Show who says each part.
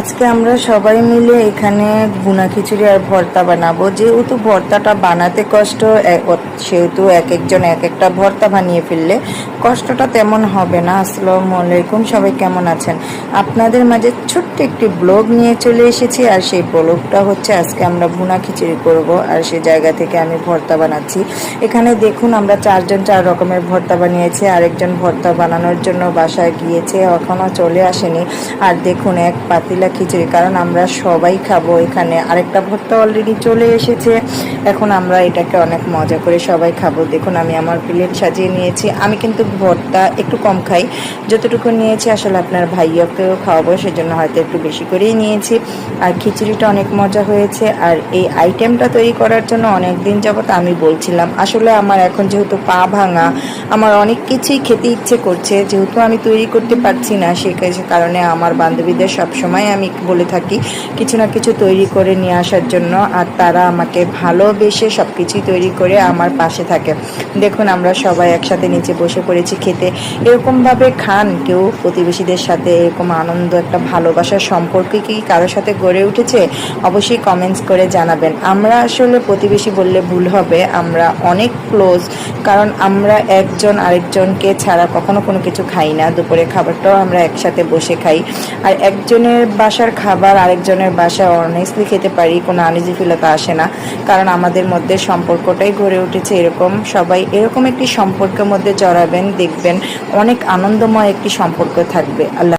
Speaker 1: আজকে আমরা সবাই মিলে এখানে ভুনা খিচুড়ি আর ভর্তা বানাবো। যেহেতু ভর্তাটা বানাতে কষ্ট, সেহেতু এক একজন এক একটা ভর্তা বানিয়ে ফেললে কষ্টটা তেমন হবে না। আসসালামু আলাইকুম, সবাই কেমন আছেন? আপনাদের মাঝে ছোট্ট একটি ব্লগ নিয়ে চলে এসেছি, আর সেই ব্লগটা হচ্ছে আজকে আমরা ভুনা খিচুড়ি করব, আর সেই জায়গা থেকে আমি ভর্তা বানাচ্ছি। এখানে দেখুন আমরা চারজন চার রকমের ভর্তা বানিয়েছি। আরেকজন ভর্তা বানানোর জন্য বাসায় গিয়েছে, এখনও চলে আসেনি। আর দেখুন এক পাতিলা খিচুড়ি, কারণ আমরা সবাই খাবো। এখানে আরেকটা ভর্তা অলরেডি চলে এসেছে, এখন আমরা এটাকে অনেক মজা করে সবাই খাবো। দেখুন আমি আমার প্লেট সাজিয়ে নিয়েছি। আমি কিন্তু ভর্তা একটু কম খাই, যতটুকু নিয়েছি আসলে আপনার ভাইয়াকেও খাওয়াবো, সেজন্য হয়তো একটু বেশি করেই নিয়েছি। আর খিচুড়িটা অনেক মজা হয়েছে। আর এই আইটেমটা তৈরি করার জন্য অনেক দিন যাবত আমি বলছিলাম, আসলে আমার এখন যেহেতু পা ভাঙা, আমার অনেক কিছুই খেতে ইচ্ছে করছে, যেহেতু আমি তৈরি করতে পারছি না, সেই কারণে আমার বান্ধবীদের সবসময় আমি বলে থাকি কিছু না কিছু তৈরি করে নিয়ে আসার জন্য, আর তারা আমাকে ভালোবেসে সব কিছুই তৈরি করে আমার পাশে থাকে। দেখুন আমরা সবাই একসাথে নিচে বসে পড়েছি খেতে। এরকমভাবে খান কেউ প্রতিবেশীদের সাথে, এরকম আনন্দ একটা ভালোবাসার সম্পর্ক কি কারোর সাথে গড়ে উঠেছে? অবশ্যই কমেন্টস করে জানাবেন। আমরা আসলে প্রতিবেশী বললে ভুল হবে, আমরা অনেক ক্লোজ, কারণ আমরা একজন আরেকজনকে ছাড়া কখনো কোনো কিছু খাই না। দুপুরে খাবারটাও আমরা একসাথে বসে খাই। আর একজনের বাসার খাবার আরেকজনের বাসায় অনেস্টলি খেতে পারি, কোনো আনইজি ফিলতা আসে না, কারণ আমাদের মধ্যে সম্পর্কটাই গড়ে উঠেছে এরকম। সবাই এরকম একটি সম্পর্কের মধ্যে জড়াবেন, দেখবেন অনেক আনন্দময় একটি সম্পর্ক থাকবে। আল্লাহ।